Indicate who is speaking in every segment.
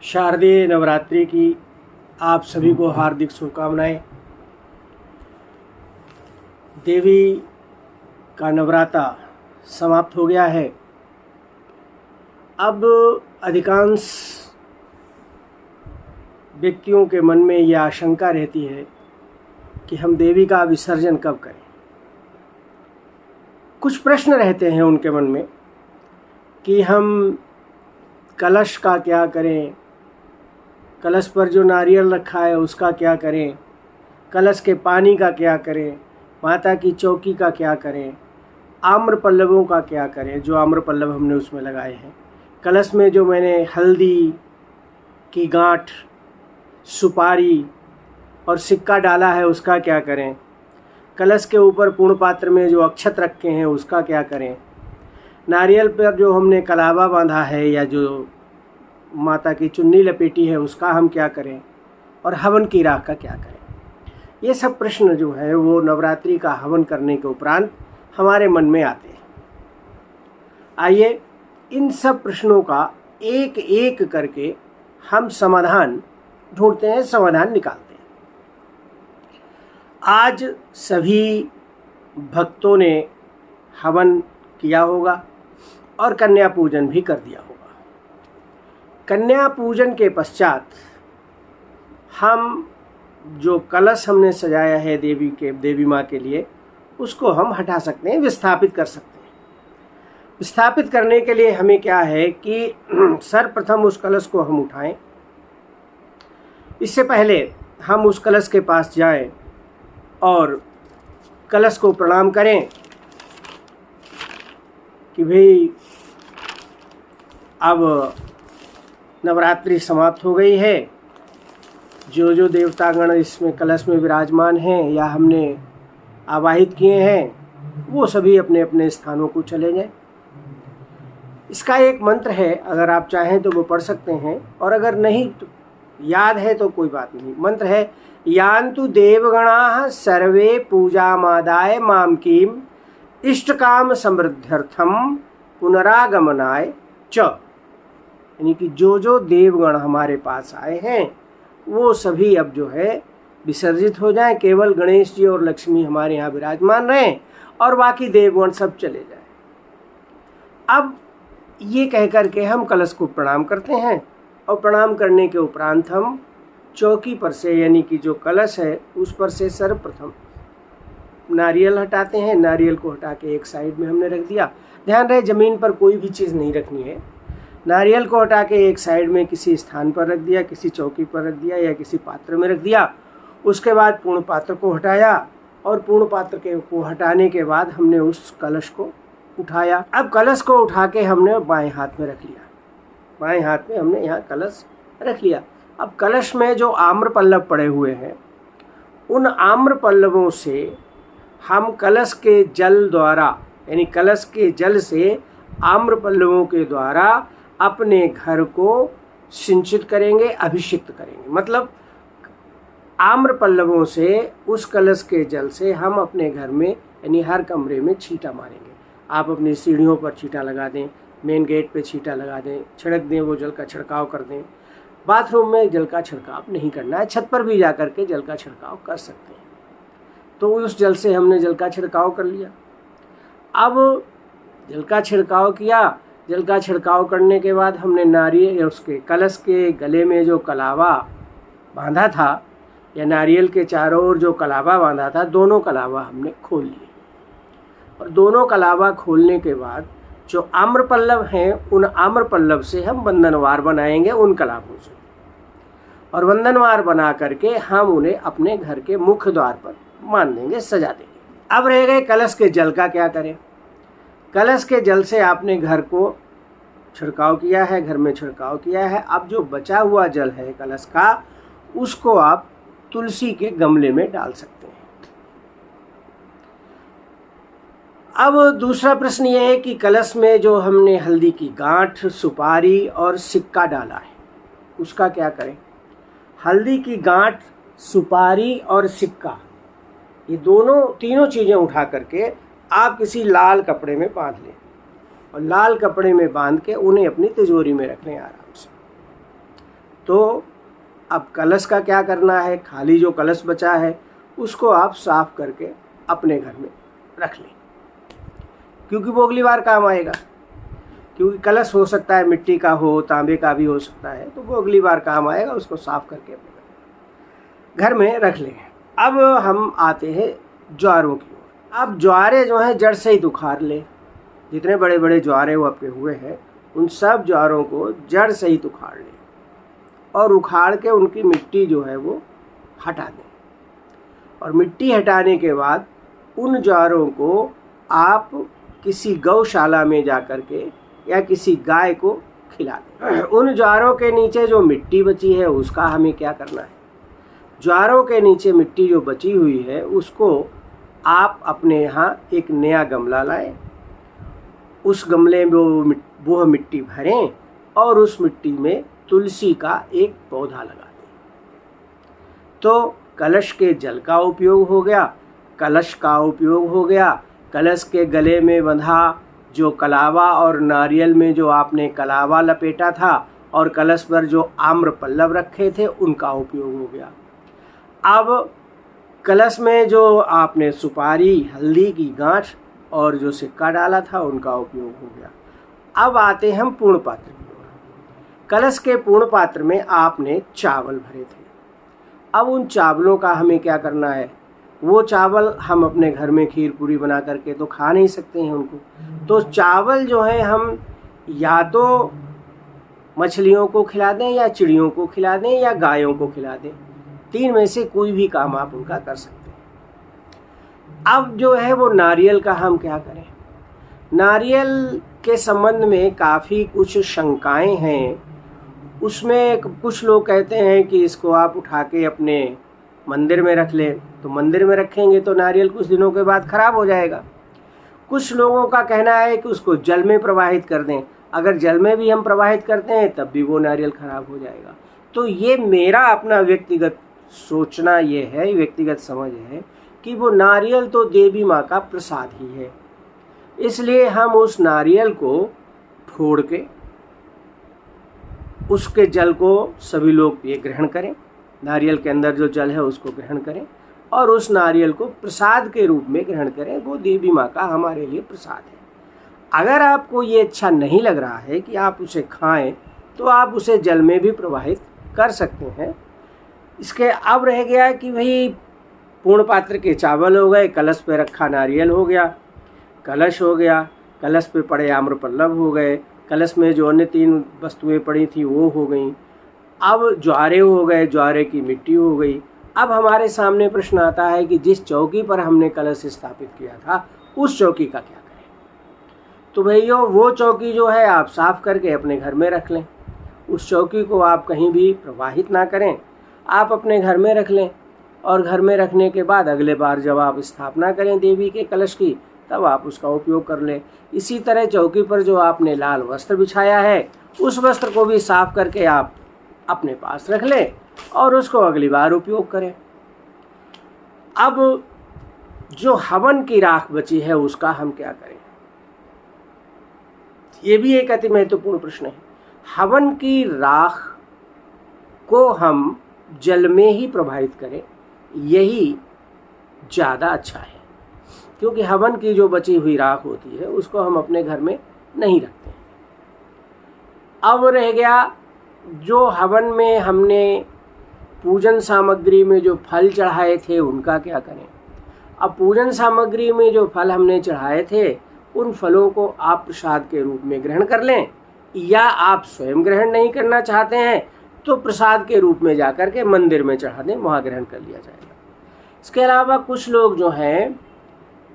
Speaker 1: शारदीय नवरात्रि की आप सभी को हार्दिक शुभकामनाएं। देवी का नवरात्र समाप्त हो गया है। अब अधिकांश व्यक्तियों के मन में यह आशंका रहती है कि हम देवी का विसर्जन कब करें। कुछ प्रश्न रहते हैं उनके मन में कि हम कलश का क्या करें, कलश पर जो नारियल रखा है उसका क्या करें, कलश के पानी का क्या करें, माता की चौकी का क्या करें, आम्र पल्लवों का क्या करें, जो आम्र पल्लव हमने उसमें लगाए हैं, कलश में जो मैंने हल्दी की गांठ, सुपारी और सिक्का डाला है उसका क्या करें, कलश के ऊपर पूर्ण पात्र में जो अक्षत रखे हैं उसका क्या करें, नारियल पर जो हमने कलावा बांधा है या जो माता की चुन्नी लपेटी है उसका हम क्या करें, और हवन की राख का क्या करें। ये सब प्रश्न जो है वो नवरात्रि का हवन करने के उपरांत हमारे मन में आते हैं। आइए इन सब प्रश्नों का एक एक करके हम समाधान ढूंढते हैं, समाधान निकालते हैं। आज सभी भक्तों ने हवन किया होगा और कन्या पूजन भी कर दिया होगा। कन्या पूजन के पश्चात हम जो कलश हमने सजाया है देवी माँ के लिए, उसको हम हटा सकते हैं, विस्थापित कर सकते हैं। विस्थापित करने के लिए हमें क्या है कि सर्वप्रथम उस कलश को हम उठाएं। इससे पहले हम उस कलश के पास जाएं और कलश को प्रणाम करें कि भाई अब नवरात्रि समाप्त हो गई है। जो जो देवतागण इसमें कलश में विराजमान हैं या हमने आवाहित किए हैं वो सभी अपने अपने स्थानों को चले जाएं। इसका एक मंत्र है, अगर आप चाहें तो वो पढ़ सकते हैं, और अगर नहीं तो याद है तो कोई बात नहीं। मंत्र है यान्तु देवगणाः सर्वे पूजामादाय मां कीम इष्टकाम समृद्ध्यर्थम पुनरागमनाय च। यानी कि जो जो देवगण हमारे पास आए हैं वो सभी अब जो है विसर्जित हो जाएं, केवल गणेश जी और लक्ष्मी हमारे यहाँ विराजमान रहें और बाकी देवगण सब चले जाएं। अब ये कह कर के हम कलश को प्रणाम करते हैं और प्रणाम करने के उपरांत हम चौकी पर से, यानी कि जो कलश है उस पर से सर्वप्रथम नारियल हटाते हैं। नारियल को हटा के एक साइड में हमने रख दिया। ध्यान रहे ज़मीन पर कोई भी चीज़ नहीं रखनी है। नारियल को हटा के एक साइड में किसी स्थान पर रख दिया, किसी चौकी पर रख दिया या किसी पात्र में रख दिया। उसके बाद पूर्ण पात्र को हटाया और पूर्ण पात्र को हटाने के बाद हमने उस कलश को उठाया। अब कलश को उठा के हमने बाएं हाथ में रख लिया। बाएं हाथ में हमने यहाँ कलश रख लिया। अब कलश में जो आम्र पल्लव पड़े हुए हैं उन आम्र पल्लवों से हम कलश के जल द्वारा, यानी कलश के जल से आम्र पल्लवों के द्वारा अपने घर को सिंचित करेंगे, अभिषिक्त करेंगे। मतलब आम्र पल्लवों से, उस कलश के जल से हम अपने घर में, यानी हर कमरे में छींटा मारेंगे। आप अपनी सीढ़ियों पर छींटा लगा दें, मेन गेट पे छींटा लगा दें, छिड़क दें, वो जल का छिड़काव कर दें। बाथरूम में जल का छिड़काव नहीं करना है, छत पर भी जा कर के जल का छिड़काव कर सकते हैं। तो उस जल से हमने जल का छिड़काव कर लिया। अब जल का छिड़काव किया। जल का छिड़काव करने के बाद हमने नारियल, उसके कलश के गले में जो कलावा बांधा था या नारियल के चारों ओर जो कलावा बांधा था, दोनों कलावा हमने खोल लिए। और दोनों कलावा खोलने के बाद जो आम्र पल्लव हैं उन आम्र पल्लव से हम बंधनवार बनाएंगे उन कलावों से, और बंधनवार बना करके हम उन्हें अपने घर के मुख्य द्वार पर मान देंगे, सजा देंगे। अब रह गए कलश के जल का क्या करें। कलश के जल से आपने घर को छिड़काव किया है, घर में छिड़काव किया है। अब जो बचा हुआ जल है कलश का, उसको आप तुलसी के गमले में डाल सकते हैं। अब दूसरा प्रश्न ये है कि कलश में जो हमने हल्दी की गांठ, सुपारी और सिक्का डाला है उसका क्या करें। हल्दी की गांठ, सुपारी और सिक्का, ये तीनों चीज़ें उठा करके आप किसी लाल कपड़े में बांध लें और लाल कपड़े में बांध के उन्हें अपनी तिजोरी में रख लें आराम से। तो अब कलश का क्या करना है, खाली जो कलश बचा है उसको आप साफ करके अपने घर में रख लें, क्योंकि वो अगली बार काम आएगा। क्योंकि कलश हो सकता है मिट्टी का हो, तांबे का भी हो सकता है, तो वो अगली बार काम आएगा, उसको साफ करके अपने घर में रख लें। अब हम आते हैं ज्वारों की ओर। अब ज्वारे जो हैं जड़ से ही उखाड़ लें। जितने बड़े बड़े ज्वारे वो आपके हुए हैं उन सब ज्वारों को जड़ से ही उखाड़ लें और उखाड़ के उनकी मिट्टी जो है वो हटा दें। और मिट्टी हटाने के बाद उन ज्वारों को आप किसी गौशाला में जा कर के या किसी गाय को खिला दें। उन ज्वारों के नीचे जो मिट्टी बची है उसका हमें क्या करना है, ज्वारों के नीचे मिट्टी जो बची हुई है उसको आप अपने यहाँ एक नया गमला लाएं, उस गमले में वो मिट्टी भरें और उस मिट्टी में तुलसी का एक पौधा लगा दें। तो कलश के जल का उपयोग हो गया, कलश का उपयोग हो गया, कलश के गले में बंधा जो कलावा और नारियल में जो आपने कलावा लपेटा था और कलश पर जो आम्र पल्लव रखे थे उनका उपयोग हो गया। अब कलश में जो आपने सुपारी, हल्दी की गांठ और जो सिक्का डाला था उनका उपयोग हो गया। अब आते हैं हम पूर्ण पात्र की ओर। कलश के पूर्ण पात्र में आपने चावल भरे थे। अब उन चावलों का हमें क्या करना है, वो चावल हम अपने घर में खीर पूरी बना करके तो खा नहीं सकते हैं उनको, तो चावल जो है हम या तो मछलियों को खिला दें या चिड़ियों को खिला दें या गायों को खिला दें, तीन में से कोई भी काम आप उनका कर सकते हैं। अब जो है वो नारियल का हम क्या करें। नारियल के संबंध में काफ़ी कुछ शंकाएं हैं। उसमें कुछ लोग कहते हैं कि इसको आप उठा के अपने मंदिर में रख लें, तो मंदिर में रखेंगे तो नारियल कुछ दिनों के बाद ख़राब हो जाएगा। कुछ लोगों का कहना है कि उसको जल में प्रवाहित कर दें, अगर जल में भी हम प्रवाहित करते हैं तब भी वो नारियल ख़राब हो जाएगा। तो ये मेरा अपना व्यक्तिगत सोचना ये है, व्यक्तिगत समझ है कि वो नारियल तो देवी माँ का प्रसाद ही है, इसलिए हम उस नारियल को फोड़ के उसके जल को सभी लोग ये ग्रहण करें, नारियल के अंदर जो जल है उसको ग्रहण करें और उस नारियल को प्रसाद के रूप में ग्रहण करें। वो देवी माँ का हमारे लिए प्रसाद है। अगर आपको ये अच्छा नहीं लग रहा है कि आप उसे खाएं तो आप उसे जल में भी प्रवाहित कर सकते हैं। इसके अब रह गया कि भाई पूर्ण पात्र के चावल हो गए, कलश पे रखा नारियल हो गया, कलश हो गया, कलश पे पड़े आम्रपल्लव हो गए, कलश में जो अन्य तीन वस्तुएं पड़ी थी वो हो गई। अब ज्वारे हो गए, ज्वारे की मिट्टी हो गई। अब हमारे सामने प्रश्न आता है कि जिस चौकी पर हमने कलश स्थापित किया था उस चौकी का क्या करें। तो भैया वो चौकी जो है आप साफ करके अपने घर में रख लें। उस चौकी को आप कहीं भी प्रवाहित ना करें, आप अपने घर में रख लें और घर में रखने के बाद अगले बार जब आप स्थापना करें देवी के कलश की तब आप उसका उपयोग कर लें। इसी तरह चौकी पर जो आपने लाल वस्त्र बिछाया है उस वस्त्र को भी साफ करके आप अपने पास रख लें और उसको अगली बार उपयोग करें। अब जो हवन की राख बची है उसका हम क्या करें, ये भी एक अति महत्वपूर्ण प्रश्न है। हवन की राख को हम जल में ही प्रवाहित करें, यही ज़्यादा अच्छा है, क्योंकि हवन की जो बची हुई राख होती है उसको हम अपने घर में नहीं रखते हैं। अब रह गया जो हवन में हमने पूजन सामग्री में जो फल चढ़ाए थे उनका क्या करें। अब पूजन सामग्री में जो फल हमने चढ़ाए थे उन फलों को आप प्रसाद के रूप में ग्रहण कर लें, या आप स्वयं ग्रहण नहीं करना चाहते हैं तो प्रसाद के रूप में जाकर के मंदिर में चढ़ा दें, वहाँ ग्रहण कर लिया जाएगा। इसके अलावा कुछ लोग जो हैं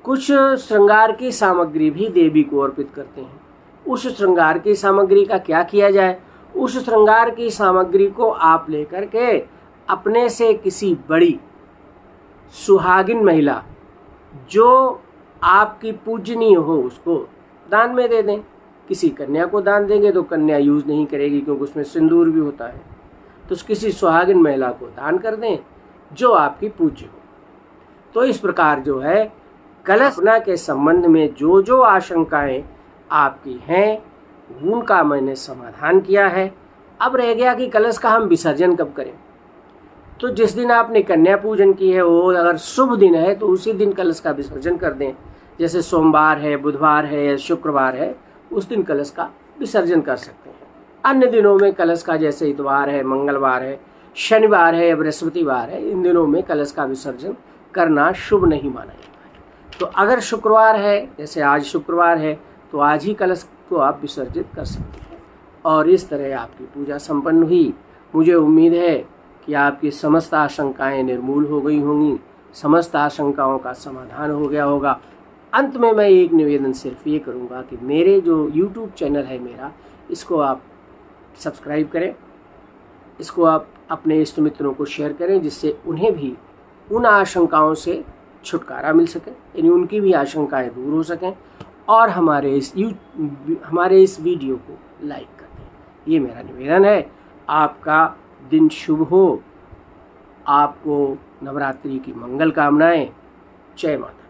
Speaker 1: कुछ श्रृंगार की सामग्री भी देवी को अर्पित करते हैं। उस श्रृंगार की सामग्री का क्या किया जाए, उस श्रृंगार की सामग्री को आप लेकर के अपने से किसी बड़ी सुहागिन महिला जो आपकी पूजनीय हो उसको दान में दे दें। किसी कन्या को दान देंगे तो कन्या यूज़ नहीं करेगी क्योंकि उसमें सिंदूर भी होता है, तो किसी सुहागिन महिला को दान कर दें जो आपकी पूज्य हो। तो इस प्रकार जो है कलश के संबंध में जो जो आशंकाएं आपकी हैं उनका मैंने समाधान किया है। अब रह गया कि कलश का हम विसर्जन कब करें। तो जिस दिन आपने कन्या पूजन की है वो अगर शुभ दिन है तो उसी दिन कलश का विसर्जन कर दें। जैसे सोमवार है, बुधवार है या शुक्रवार है, उस दिन कलश का विसर्जन कर सकते हैं। अन्य दिनों में कलश का, जैसे इतवार है, मंगलवार है, शनिवार है या बृहस्पतिवार है, इन दिनों में कलश का विसर्जन करना शुभ नहीं माना जाता है। तो अगर शुक्रवार है, जैसे आज शुक्रवार है, तो आज ही कलश को आप विसर्जित कर सकते हैं। और इस तरह आपकी पूजा संपन्न हुई। मुझे उम्मीद है कि आपकी समस्त आशंकाएं निर्मूल हो गई होंगी, समस्त आशंकाओं का समाधान हो गया होगा। अंत में मैं एक निवेदन सिर्फ ये करूँगा कि मेरे जो YouTube चैनल है मेरा, इसको आप सब्सक्राइब करें, इसको आप अपने इष्ट मित्रों को शेयर करें, जिससे उन्हें भी उन आशंकाओं से छुटकारा मिल सके, यानी उनकी भी आशंकाएं दूर हो सकें, और हमारे इस वीडियो को लाइक कर दें। ये मेरा निवेदन है। आपका दिन शुभ हो। आपको नवरात्रि की मंगल कामनाएं। जय माता।